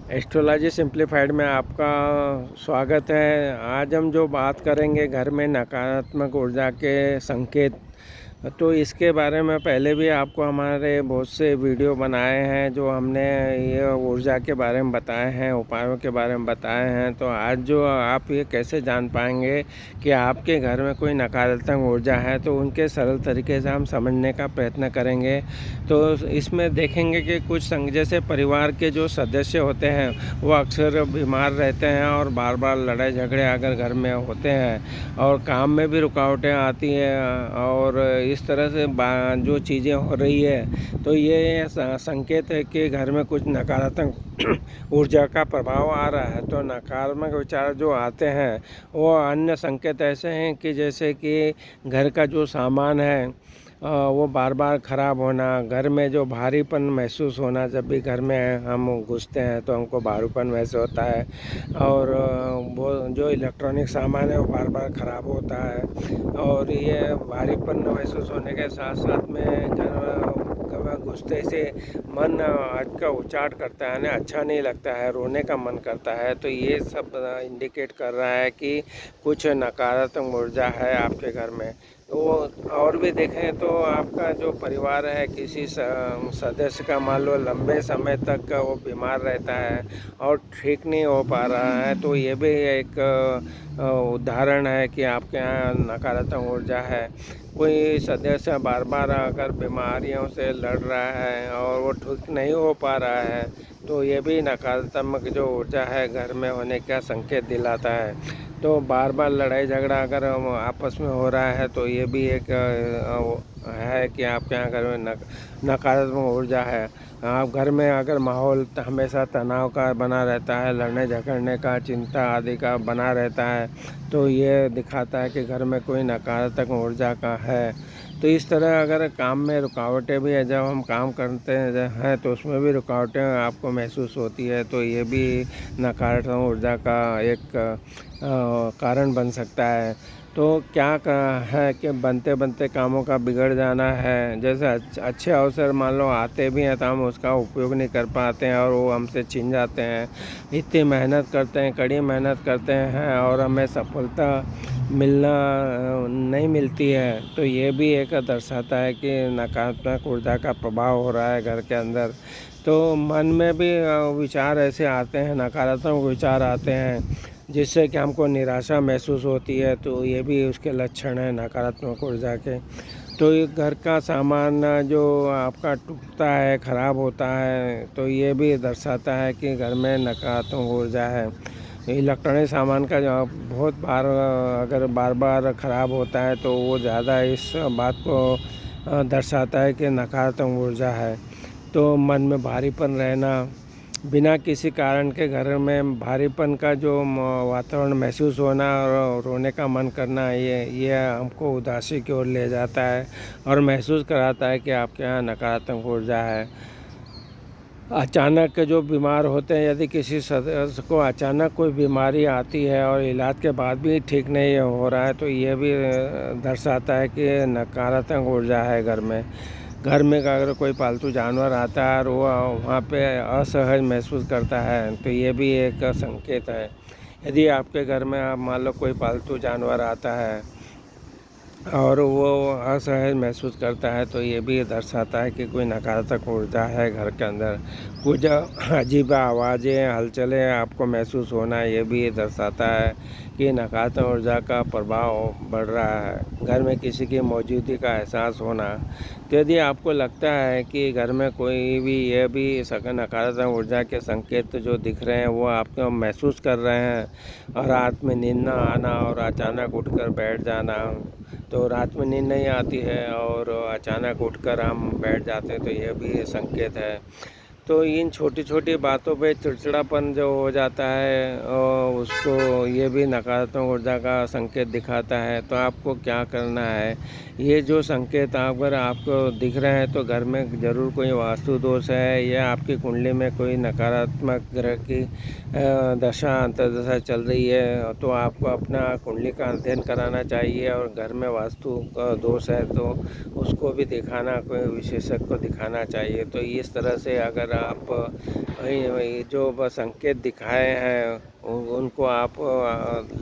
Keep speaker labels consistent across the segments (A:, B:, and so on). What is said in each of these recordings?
A: Astrology simplified में आपका स्वागत है। आज हम जो बात करेंगे घर में नकारात्मक ऊर्जा के संकेत, तो इसके बारे में पहले भी आपको हमारे बहुत से वीडियो बनाए हैं जो हमने ये ऊर्जा के बारे में बताए हैं, उपायों के बारे में बताए हैं। तो आज जो आप ये कैसे जान पाएंगे कि आपके घर में कोई नकारात्मक ऊर्जा है, तो उनके सरल तरीके से हम समझने का प्रयत्न करेंगे। तो इसमें देखेंगे कि कुछ जैसे परिवार के जो सदस्य होते हैं वो अक्सर बीमार रहते हैं और बार बार लड़ाई झगड़े अगर घर में होते हैं और काम में भी रुकावटें आती हैं और इस तरह से जो चीज़ें हो रही है, तो ये संकेत है कि घर में कुछ नकारात्मक ऊर्जा का प्रभाव आ रहा है। तो नकारात्मक विचार जो आते हैं वो अन्य संकेत ऐसे हैं कि जैसे कि घर का जो सामान है वो बार बार ख़राब होना, घर में जो भारीपन महसूस होना, जब भी घर में हम घुसते हैं तो हमको भारीपन महसूस होता है और वो जो इलेक्ट्रॉनिक सामान है वो बार बार ख़राब होता है। और ये भारीपन महसूस होने के साथ साथ में घर घुसते से मन का उचाट करता है ना, अच्छा नहीं लगता है, रोने का मन करता है। तो ये सब इंडिकेट कर रहा है कि कुछ नकारात्मक ऊर्जा है आपके घर में। तो और भी देखें तो आपका जो परिवार है, किसी सदस्य का मान लो लंबे समय तक वो बीमार रहता है और ठीक नहीं हो पा रहा है, तो ये भी एक उदाहरण है कि आपके यहाँ नकारात्मक ऊर्जा है। कोई सदस्य बार बार अगर बीमारियों से लड़ रहा है और वो ठीक नहीं हो पा रहा है, तो ये भी नकारात्मक जो ऊर्जा है घर में होने का संकेत दिलाता है। तो बार बार लड़ाई झगड़ा अगर आपस में हो रहा है, तो ये भी एक है कि आपके यहाँ घर में नकारात्मक ऊर्जा है। आप घर में अगर माहौल हमेशा तनाव का बना रहता है, लड़ने झगड़ने का, चिंता आदि का बना रहता है, तो ये दिखाता है कि घर में कोई नकारात्मक ऊर्जा का है। तो इस तरह अगर काम में रुकावटें भी है, जब हम काम करते हैं तो उसमें भी रुकावटें आपको महसूस होती है, तो ये भी नकारात्मक ऊर्जा का एक कारण बन सकता है। तो क्या है कि बनते बनते कामों का बिगड़ जाना है। जैसे अच्छे अवसर मान लो आते भी हैं तो हम उसका उपयोग नहीं कर पाते हैं और वो हमसे छिन जाते हैं। इतनी मेहनत करते हैं, कड़ी मेहनत करते हैं और हमें सफलता मिलना नहीं मिलती है, तो ये भी एक दर्शाता है कि नकारात्मक ऊर्जा का प्रभाव हो रहा है घर के अंदर। तो मन में भी विचार ऐसे आते हैं, नकारात्मक विचार आते हैं जिससे कि हमको निराशा महसूस होती है, तो ये भी उसके लक्षण हैं नकारात्मक ऊर्जा के। तो ये घर का सामान जो आपका टूटता है, ख़राब होता है, तो ये भी दर्शाता है कि घर में नकारात्मक ऊर्जा है। इलेक्ट्रॉनिक सामान का जो बहुत बार अगर बार बार ख़राब होता है, तो वो ज़्यादा इस बात को दर्शाता है कि नकारात्मक ऊर्जा है। तो मन में भारीपन रहना, बिना किसी कारण के घर में भारीपन का जो वातावरण महसूस होना और रोने का मन करना, ये हमको उदासी की ओर ले जाता है और महसूस कराता है कि आपके यहाँ नकारात्मक ऊर्जा है। अचानक जो बीमार होते हैं, यदि किसी सदस्य को अचानक कोई बीमारी आती है और इलाज के बाद भी ठीक नहीं हो रहा है, तो ये भी दर्शाता है कि नकारात्मक ऊर्जा है घर में। घर में अगर कोई पालतू जानवर आता है और वो वहाँ पे असहज महसूस करता है, तो ये भी एक संकेत है। यदि आपके घर में आप मान लो कोई पालतू जानवर आता है और वो असहज महसूस करता है, तो ये भी दर्शाता है कि कोई नकारात्मक ऊर्जा है घर के अंदर। कुछ अजीब आवाज़ें, हलचलें आपको महसूस होना, ये भी दर्शाता है कि नकारात्मक ऊर्जा का प्रभाव बढ़ रहा है। घर में किसी की मौजूदगी का एहसास होना, तो यदि आपको लगता है कि घर में कोई भी ये भी नकारात्मक ऊर्जा के संकेत जो दिख रहे हैं वो आपको महसूस कर रहे हैं, और रात में नींद ना आना और अचानक उठकर बैठ जाना, तो रात में नींद नहीं आती है और अचानक उठकर हम बैठ जाते हैं, तो ये भी संकेत है। तो इन छोटी छोटी बातों पे चिड़चिड़ापन जो हो जाता है और उसको, ये भी नकारात्मक ऊर्जा का संकेत दिखाता है। तो आपको क्या करना है, ये जो संकेत अगर आपको दिख रहे हैं, तो घर में ज़रूर कोई वास्तु दोष है या आपकी कुंडली में कोई नकारात्मक ग्रह की दशा अंतर्दशा चल रही है, तो आपको अपना कुंडली का अध्ययन कराना चाहिए। और घर में वास्तु का दोष है तो उसको भी दिखाना, कोई विशेषज्ञ को दिखाना चाहिए। तो इस तरह से अगर आप जो संकेत दिखाए हैं उनको आप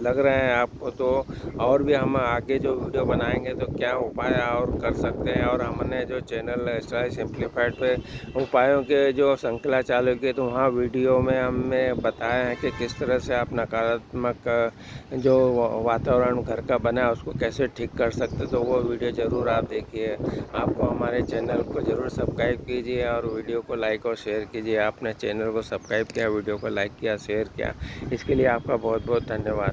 A: लग रहे हैं आपको, तो और भी हम आगे जो वीडियो बनाएंगे तो क्या उपाय और कर सकते हैं। और हमने जो चैनल स्टाइल सिंप्लीफाइड पे उपायों के जो श्रृंखला चालू की, तो वहाँ वीडियो में हमने बताया है कि किस तरह से आप नकारात्मक जो वातावरण घर का बना है उसको कैसे ठीक कर सकते। तो वो वीडियो ज़रूर आप देखिए। आपको हमारे चैनल को ज़रूर सब्सक्राइब कीजिए और वीडियो को लाइक और शेयर कीजिए। आपने चैनल को सब्सक्राइब किया, वीडियो को लाइक किया, शेयर किया, इसके लिए आपका बहुत बहुत धन्यवाद।